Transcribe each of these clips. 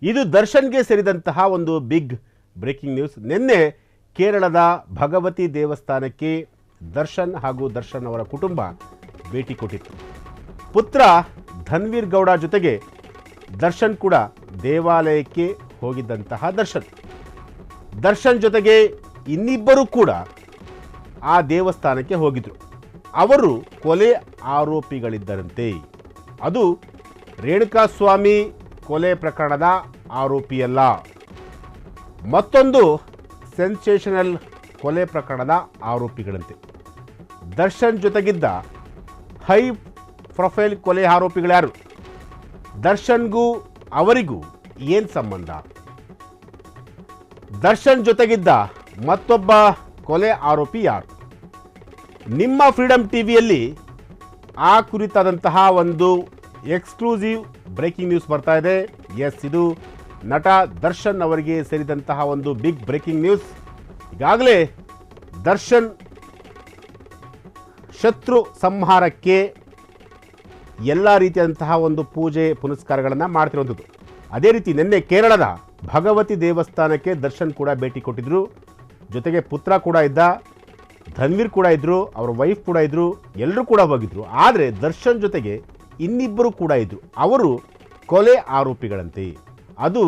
ಇದು ದರ್ಶನ್ಗೆ ಸೇರಿದಂತಹ ಒಂದು ಬಿಗ್ ಬ್ರೇಕಿಂಗ್ ನ್ಯೂಸ್. ನಿನ್ನೆ ಕೇರಳದ ಭಗವತಿ ದೇವಸ್ಥಾನಕ್ಕೆ ದರ್ಶನ್ ಹಾಗೂ ದರ್ಶನ್ ಅವರ ಕುಟುಂಬ ಭೇಟಿ ಕೊಟ್ಟಿತ್ತು. ಪುತ್ರ ಧನ್ವೀರ್ ಗೌಡ ಜೊತೆಗೆ ದರ್ಶನ್ ಕೂಡ ದೇವಾಲಯಕ್ಕೆ ಹೋಗಿದ್ದಂತಹ ದರ್ಶನ್ ಜೊತೆಗೆ ಇನ್ನಿಬ್ಬರು ಕೂಡ ಆ ದೇವಸ್ಥಾನಕ್ಕೆ ಹೋಗಿದ್ರು. ಅವರು ಕೊಲೆ ಆರೋಪಿಗಳಿದ್ದರಂತೆ. ಅದು ರೇಣುಕಾಸ್ವಾಮಿ ಕೊಲೆ ಪ್ರಕರಣದ ಆರೋಪಿಯಲ್ಲ, ಮತ್ತೊಂದು ಸೆನ್ಸೇಷನಲ್ ಕೊಲೆ ಪ್ರಕರಣದ ಆರೋಪಿಗಳಂತೆ. ದರ್ಶನ್ ಜೊತೆಗಿದ್ದ ಹೈ ಪ್ರೊಫೈಲ್ ಕೊಲೆ ಆರೋಪಿಗಳ್ಯಾರು? ದರ್ಶನ್ಗೂ ಅವರಿಗೂ ಏನು ಸಂಬಂಧ? ದರ್ಶನ್ ಜೊತೆಗಿದ್ದ ಮತ್ತೊಬ್ಬ ಕೊಲೆ ಆರೋಪಿ ಯಾರು? ನಿಮ್ಮ ಫ್ರೀಡಮ್ ಟಿವಿಯಲ್ಲಿ ಆ ಕುರಿತಾದಂತಹ ಒಂದು ಎಕ್ಸ್ಕ್ಲೂಸಿವ್ ಬ್ರೇಕಿಂಗ್ ನ್ಯೂಸ್ ಬರ್ತಾ ಇದೆ. ಎಸ್, ಇದು ನಟ ದರ್ಶನ್ ಅವರಿಗೆ ಸೇರಿದಂತಹ ಒಂದು ಬಿಗ್ ಬ್ರೇಕಿಂಗ್ ನ್ಯೂಸ್. ಈಗಾಗಲೇ ದರ್ಶನ್ ಶತ್ರು ಸಂಹಾರಕ್ಕೆ ಎಲ್ಲ ರೀತಿಯಾದಂತಹ ಒಂದು ಪೂಜೆ ಪುನಸ್ಕಾರಗಳನ್ನು ಮಾಡ್ತಿರುವಂಥದ್ದು. ಅದೇ ರೀತಿ ನಿನ್ನೆ ಕೇರಳದ ಭಗವತಿ ದೇವಸ್ಥಾನಕ್ಕೆ ದರ್ಶನ್ ಕೂಡ ಭೇಟಿ ಕೊಟ್ಟಿದ್ರು. ಜೊತೆಗೆ ಪುತ್ರ ಕೂಡ ಇದ್ದ, ಧನ್ವೀರ್ ಕೂಡ ಇದ್ದರು, ಅವರ ವೈಫ್ ಕೂಡ ಇದ್ದರು, ಎಲ್ಲರೂ ಕೂಡ ಹೋಗಿದ್ರು. ಆದರೆ ದರ್ಶನ್ ಜೊತೆಗೆ ಇನ್ನಿಬ್ಬರು ಕೂಡ ಇದ್ದರು. ಅವರು ಕೊಲೆ ಆರೋಪಿಗಳಂತೆ. ಅದು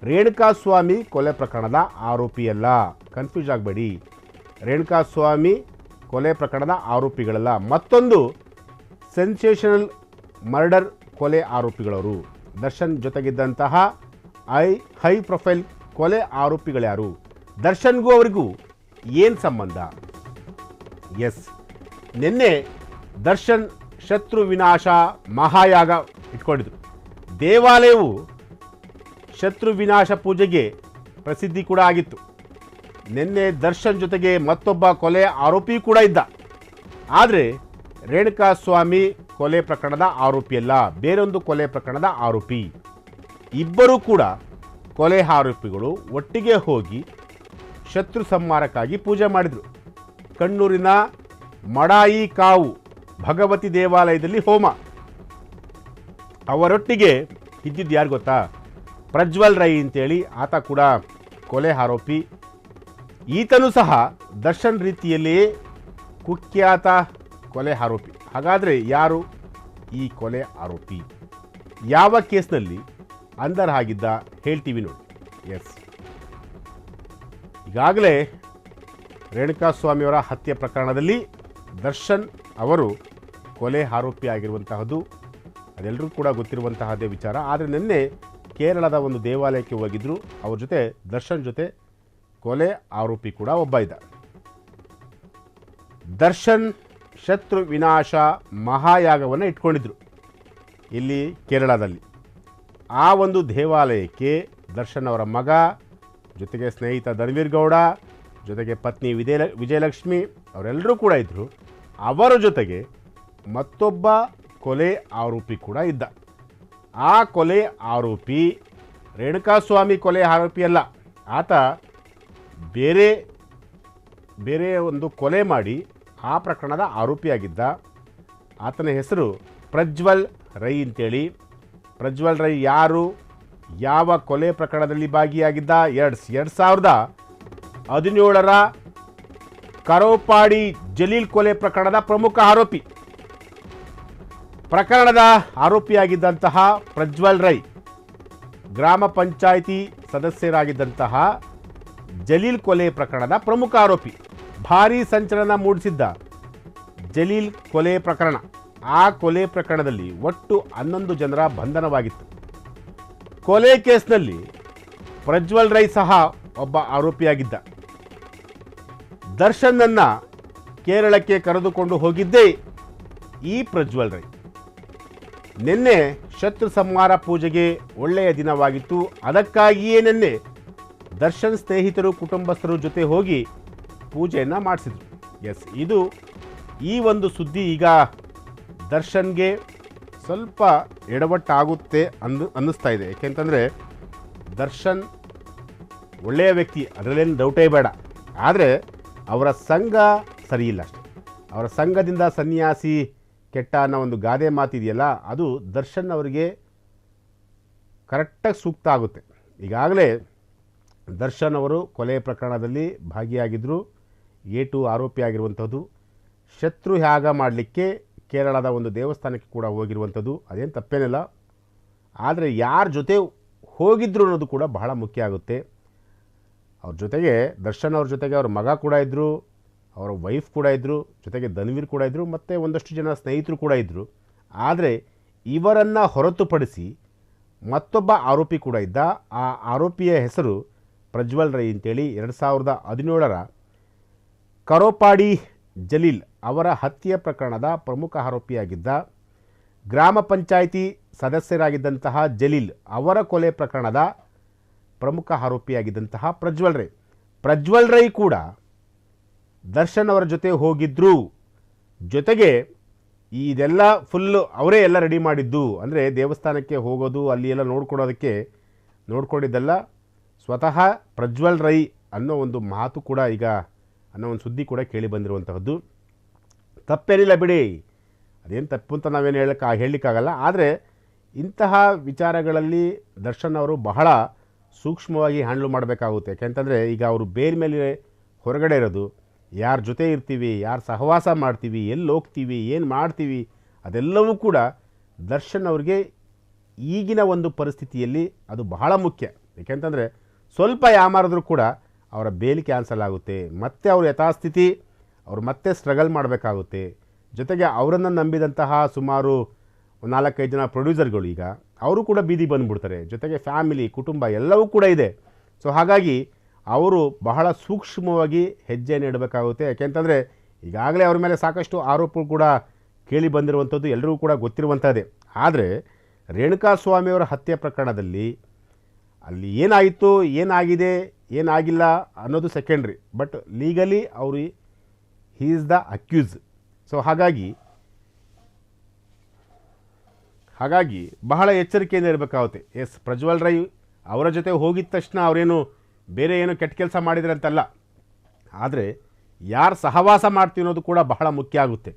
ರೇಣುಕಾಸ್ವಾಮಿ ಕೊಲೆ ಪ್ರಕರಣದ ಆರೋಪಿಯಲ್ಲ, ಕನ್ಫ್ಯೂಸ್ ಆಗಬೇಡಿ. ರೇಣುಕಾಸ್ವಾಮಿ ಕೊಲೆ ಪ್ರಕರಣದ ಆರೋಪಿಗಳಲ್ಲ, ಮತ್ತೊಂದು ಸೆನ್ಸೇಷನಲ್ ಮರ್ಡರ್ ಕೊಲೆ ಆರೋಪಿಗಳವರು. ದರ್ಶನ್ ಜೊತೆಗಿದ್ದಂತಹ ಹೈ ಪ್ರೊಫೈಲ್ ಕೊಲೆ ಆರೋಪಿಗಳ್ಯಾರು? ದರ್ಶನ್ಗೂ ಅವರಿಗೂ ಏನು ಸಂಬಂಧ? ಎಸ್, ನಿನ್ನೆ ದರ್ಶನ್ ಶತ್ರು ವಿನಾಶ ಮಹಾಯಾಗ ಇಟ್ಕೊಂಡಿದ್ರು. ದೇವಾಲಯವು ಶತ್ರು ವಿನಾಶ ಪೂಜೆಗೆ ಪ್ರಸಿದ್ಧಿ ಕೂಡ ಆಗಿತ್ತು. ನಿನ್ನೆ ದರ್ಶನ್ ಜೊತೆಗೆ ಮತ್ತೊಬ್ಬ ಕೊಲೆ ಆರೋಪಿ ಕೂಡ ಇದ್ದ. ಆದರೆ ರೇಣುಕಾಸ್ವಾಮಿ ಕೊಲೆ ಪ್ರಕರಣದ ಆರೋಪಿಯಲ್ಲ, ಬೇರೊಂದು ಕೊಲೆ ಪ್ರಕರಣದ ಆರೋಪಿ. ಇಬ್ಬರೂ ಕೂಡ ಕೊಲೆ ಆರೋಪಿಗಳು ಒಟ್ಟಿಗೆ ಹೋಗಿ ಶತ್ರು ಸಂಹಾರಕ್ಕಾಗಿ ಪೂಜೆ ಮಾಡಿದರು. ಕಣ್ಣೂರಿನ ಮಡಾಯಿ ಕಾವು ಭಗವತಿ ದೇವಾಲಯದಲ್ಲಿ ಹೋಮ. ಅವರೊಟ್ಟಿಗೆ ಇದ್ದಿದ್ದು ಯಾರು ಗೊತ್ತಾ? ಪ್ರಜ್ವಲ್ ರೈ ಅಂತೇಳಿ, ಆತ ಕೂಡ ಕೊಲೆ ಆರೋಪಿ. ಈತನೂ ಸಹ ದರ್ಶನ್ ರೀತಿಯಲ್ಲಿಯೇ ಕುಖ್ಯಾತ ಕೊಲೆ ಆರೋಪಿ. ಹಾಗಾದರೆ ಯಾರು ಈ ಕೊಲೆ ಆರೋಪಿ? ಯಾವ ಕೇಸ್ನಲ್ಲಿ ಅಂದರ್ ಆಗಿದ್ದ ಹೇಳ್ತೀವಿ ನೋಡಿ. ಎಸ್, ಈಗಾಗಲೇ ರೇಣುಕಾಸ್ವಾಮಿಯವರ ಹತ್ಯೆ ಪ್ರಕರಣದಲ್ಲಿ ದರ್ಶನ್ ಅವರು ಕೊಲೆ ಆರೋಪಿ ಆಗಿರುವಂತಹದ್ದು ಅದೆಲ್ಲರೂ ಕೂಡ ಗೊತ್ತಿರುವಂತಹದ್ದೇ ವಿಚಾರ. ಆದರೆ ನಿನ್ನೆ ಕೇರಳದ ಒಂದು ದೇವಾಲಯಕ್ಕೆ ಹೋಗಿದ್ರು. ಅವ್ರ ಜೊತೆ ದರ್ಶನ್ ಜೊತೆ ಕೊಲೆ ಆರೋಪಿ ಕೂಡ ಒಬ್ಬ ಇದ್ದ. ದರ್ಶನ್ ಶತ್ರು ವಿನಾಶ ಮಹಾಯಾಗವನ್ನು ಇಟ್ಕೊಂಡಿದ್ರು ಇಲ್ಲಿ ಕೇರಳದಲ್ಲಿ. ಆ ಒಂದು ದೇವಾಲಯಕ್ಕೆ ದರ್ಶನ್ ಅವರ ಮಗ, ಜೊತೆಗೆ ಸ್ನೇಹಿತ ಧನ್ವೀರ್ ಗೌಡ, ಜೊತೆಗೆ ಪತ್ನಿ ವಿಜಯಲಕ್ಷ್ಮಿ ಅವರೆಲ್ಲರೂ ಕೂಡ ಇದ್ದರು. ಅವರ ಜೊತೆಗೆ ಮತ್ತೊಬ್ಬ ಕೊಲೆ ಆರೋಪಿ ಕೂಡ ಇದ್ದ. ಆ ಕೊಲೆ ಆರೋಪಿ ರೇಣುಕಾಸ್ವಾಮಿ ಕೊಲೆ ಆರೋಪಿ ಅಲ್ಲ, ಆತ ಬೇರೆ ಒಂದು ಕೊಲೆ ಮಾಡಿ ಆ ಪ್ರಕರಣದ ಆರೋಪಿಯಾಗಿದ್ದ. ಆತನ ಹೆಸರು ಪ್ರಜ್ವಲ್ ರೈ ಅಂತೇಳಿ. ಪ್ರಜ್ವಲ್ ರೈ ಯಾರು? ಯಾವ ಕೊಲೆ ಪ್ರಕರಣದಲ್ಲಿ ಭಾಗಿಯಾಗಿದ್ದ? 2017ರ ಕರೋಪಾಡಿ ಜಲೀಲ್ ಕೊಲೆ ಪ್ರಕರಣದ ಪ್ರಮುಖ ಆರೋಪಿ. ಪ್ರಕರಣದ ಆರೋಪಿಯಾಗಿದ್ದಂತಹ ಪ್ರಜ್ವಲ್ ರೈ ಗ್ರಾಮ ಪಂಚಾಯಿತಿ ಸದಸ್ಯರಾಗಿದ್ದಂತಹ ಜಲೀಲ್ ಕೊಲೆ ಪ್ರಕರಣದ ಪ್ರಮುಖ ಆರೋಪಿ. ಭಾರೀ ಸಂಚಲನ ಮೂಡಿಸಿದ್ದ ಜಲೀಲ್ ಕೊಲೆ ಪ್ರಕರಣ. ಆ ಕೊಲೆ ಪ್ರಕರಣದಲ್ಲಿ ಒಟ್ಟು 11 ಜನರ ಬಂಧನವಾಗಿತ್ತು. ಕೊಲೆ ಕೇಸ್ನಲ್ಲಿ ಪ್ರಜ್ವಲ್ ರೈ ಸಹ ಒಬ್ಬ ಆರೋಪಿಯಾಗಿದ್ದ. ದರ್ಶನ್ನನ್ನು ಕೇರಳಕ್ಕೆ ಕರೆದುಕೊಂಡು ಹೋಗಿದ್ದೇ ಈ ಪ್ರಜ್ವಲ್ ರೈ. ನಿನ್ನೆ ಶತ್ರು ಸಂಹಾರ ಪೂಜೆಗೆ ಒಳ್ಳೆಯ ದಿನವಾಗಿತ್ತು. ಅದಕ್ಕಾಗಿಯೇ ನಿನ್ನೆ ದರ್ಶನ್ ಸ್ನೇಹಿತರು ಕುಟುಂಬಸ್ಥರು ಜೊತೆ ಹೋಗಿ ಪೂಜೆಯನ್ನು ಮಾಡಿಸಿದ್ರು. ಎಸ್, ಇದು ಈ ಒಂದು ಸುದ್ದಿ ಈಗ ದರ್ಶನ್ಗೆ ಸ್ವಲ್ಪ ಎಡವಟ್ಟಾಗುತ್ತೆ ಅನ್ನಿಸ್ತಾ ಇದೆ. ಏಕೆಂತಂದರೆ ದರ್ಶನ್ ಒಳ್ಳೆಯ ವ್ಯಕ್ತಿ, ಅದರಲ್ಲೇನು ಡೌಟೇ ಬೇಡ. ಆದರೆ ಅವರ ಸಂಘ ಸರಿಯಿಲ್ಲ ಅಷ್ಟೆ. ಅವರ ಸಂಘದಿಂದ ಸನ್ಯಾಸಿ ಕೆಟ್ಟ ಅನ್ನೋ ಒಂದು ಗಾದೆ ಮಾತಿದೆಯಲ್ಲ, ಅದು ದರ್ಶನ್ ಅವರಿಗೆ ಕರೆಕ್ಟಾಗಿ ಸೂಕ್ತ ಆಗುತ್ತೆ. ಈಗಾಗಲೇ ದರ್ಶನ್ ಅವರು ಕೊಲೆ ಪ್ರಕರಣದಲ್ಲಿ ಭಾಗಿಯಾಗಿದ್ದರು. A2 ಆರೋಪಿ ಆಗಿರುವಂಥದ್ದು. ಶತ್ರು ಯಾಗ ಮಾಡಲಿಕ್ಕೆ ಕೇರಳದ ಒಂದು ದೇವಸ್ಥಾನಕ್ಕೆ ಕೂಡ ಹೋಗಿರುವಂಥದ್ದು. ಅದೇನು ತಪ್ಪೇನಿಲ್ಲ. ಆದರೆ ಯಾರ ಜೊತೆ ಹೋಗಿದ್ರು ಅನ್ನೋದು ಕೂಡ ಬಹಳ ಮುಖ್ಯ ಆಗುತ್ತೆ. ಅವ್ರ ಜೊತೆಗೆ ದರ್ಶನ್ ಅವ್ರ ಜೊತೆಗೆ ಅವ್ರ ಮಗ ಕೂಡ ಇದ್ದರು, ಅವರ ವೈಫ್ ಕೂಡ ಇದ್ದರು, ಜೊತೆಗೆ ಧನ್ವೀರ್ ಕೂಡ ಇದ್ದರು, ಮತ್ತು ಒಂದಷ್ಟು ಜನ ಸ್ನೇಹಿತರು ಕೂಡ ಇದ್ದರು. ಆದರೆ ಇವರನ್ನು ಹೊರತುಪಡಿಸಿ ಮತ್ತೊಬ್ಬ ಆರೋಪಿ ಕೂಡ ಇದ್ದ. ಆ ಆರೋಪಿಯ ಹೆಸರು ಪ್ರಜ್ವಲ್ ರೈ ಅಂತೇಳಿ 2017ರ ಕರೋಪಾಡಿ ಜಲೀಲ್ ಅವರ ಹತ್ಯೆ ಪ್ರಕರಣದ ಪ್ರಮುಖ ಆರೋಪಿಯಾಗಿದ್ದ. ಗ್ರಾಮ ಪಂಚಾಯಿತಿ ಸದಸ್ಯರಾಗಿದ್ದಂತಹ ಜಲೀಲ್ ಅವರ ಕೊಲೆ ಪ್ರಕರಣದ ಪ್ರಮುಖ ಆರೋಪಿಯಾಗಿದ್ದಂತಹ ಪ್ರಜ್ವಲ್ ರೈ ಕೂಡ ದರ್ಶನ್ ಅವರ ಜೊತೆ ಹೋಗಿದ್ರು. ಜೊತೆಗೆ ಇದೆಲ್ಲ ಫುಲ್ಲು ಅವರೇ ಎಲ್ಲ ರೆಡಿ ಮಾಡಿದ್ದು. ಅಂದರೆ ದೇವಸ್ಥಾನಕ್ಕೆ ಹೋಗೋದು ಅಲ್ಲಿ ಎಲ್ಲ ನೋಡ್ಕೊಂಡಿದ್ದಲ್ಲ, ಸ್ವತಃ ಪ್ರಜ್ವಲ್ ರೈ ಅನ್ನೋ ಒಂದು ಮಾತು ಕೂಡ ಈಗ ಅನ್ನೋ ಒಂದು ಸುದ್ದಿ ಕೂಡ ಕೇಳಿ ಬಂದಿರುವಂತಹದ್ದು. ತಪ್ಪೇನಿಲ್ಲ ಬಿಡಿ, ಅದೇನು ತಪ್ಪು ಅಂತ ನಾವೇನು ಹೇಳಲಿಕ್ಕಾಗಲ್ಲ. ಆದರೆ ಇಂತಹ ವಿಚಾರಗಳಲ್ಲಿ ದರ್ಶನ್ ಅವರು ಬಹಳ ಸೂಕ್ಷ್ಮವಾಗಿ ಹ್ಯಾಂಡ್ಲ್ ಮಾಡಬೇಕಾಗುತ್ತೆ. ಯಾಕೆಂತಂದರೆ ಈಗ ಅವರು ಬೇರೆ ಮೇಲೆ ಹೊರಗಡೆ ಇರೋದು, ಯಾರ ಜೊತೆ ಇರ್ತೀವಿ, ಯಾರು ಸಹವಾಸ ಮಾಡ್ತೀವಿ, ಎಲ್ಲಿ ಹೋಗ್ತೀವಿ, ಏನು ಮಾಡ್ತೀವಿ, ಅದೆಲ್ಲವೂ ಕೂಡ ದರ್ಶನ್ ಅವ್ರಿಗೆ ಈಗಿನ ಒಂದು ಪರಿಸ್ಥಿತಿಯಲ್ಲಿ ಅದು ಬಹಳ ಮುಖ್ಯ. ಏಕೆಂತಂದರೆ ಸ್ವಲ್ಪ ಯಾಮಾರಿದ್ರೂ ಕೂಡ ಅವರ ಬೇಲಿ ಕ್ಯಾನ್ಸಲ್ ಆಗುತ್ತೆ, ಮತ್ತೆ ಅವ್ರ ಯಥಾಸ್ಥಿತಿ ಅವರು ಮತ್ತೆ ಸ್ಟ್ರಗಲ್ ಮಾಡಬೇಕಾಗುತ್ತೆ. ಜೊತೆಗೆ ಅವರನ್ನು ನಂಬಿದಂತಹ ಸುಮಾರು 4-5 ಜನ ಪ್ರೊಡ್ಯೂಸರ್ಗಳು ಈಗ ಅವರು ಕೂಡ ಬೀದಿ ಬಂದುಬಿಡ್ತಾರೆ. ಜೊತೆಗೆ ಫ್ಯಾಮಿಲಿ, ಕುಟುಂಬ ಎಲ್ಲವೂ ಕೂಡ ಇದೆ. ಸೊ ಹಾಗಾಗಿ ಅವರು ಬಹಳ ಸೂಕ್ಷ್ಮವಾಗಿ ಹೆಜ್ಜೆಯನ್ನು ಇಡಬೇಕಾಗುತ್ತೆ. ಯಾಕೆಂತಂದರೆ ಈಗಾಗಲೇ ಅವ್ರ ಮೇಲೆ ಸಾಕಷ್ಟು ಆರೋಪಗಳು ಕೂಡ ಕೇಳಿ ಬಂದಿರುವಂಥದ್ದು ಎಲ್ಲರಿಗೂ ಕೂಡ ಗೊತ್ತಿರುವಂಥದ್ದೇ. ಆದರೆ ರೇಣುಕಾಸ್ವಾಮಿಯವರ ಹತ್ಯೆ ಪ್ರಕರಣದಲ್ಲಿ ಅಲ್ಲಿ ಏನಾಯಿತು, ಏನಾಗಿದೆ, ಏನಾಗಿಲ್ಲ ಅನ್ನೋದು ಸೆಕೆಂಡ್ರಿ. ಬಟ್ ಲೀಗಲಿ ಅವರು he is the accuse. So ಹಾಗಾಗಿ ಬಹಳ ಎಚ್ಚರಿಕೆಯಿಂದ ಇರಬೇಕಾಗುತ್ತೆ. ಎಸ್, ಪ್ರಜ್ವಲ್ ರೈ ಅವರ ಜೊತೆ ಹೋಗಿದ ತಕ್ಷಣ ಅವರೇನು ಬೇರೆ ಏನು ಕೆಟ್ಟ ಕೆಲಸ ಮಾಡಿದ್ರೆ ಅಂತಲ್ಲ, ಆದರೆ ಯಾರು ಸಹವಾಸ ಮಾಡ್ತೀವಿ ಅನ್ನೋದು ಕೂಡ ಬಹಳ ಮುಖ್ಯ ಆಗುತ್ತೆ.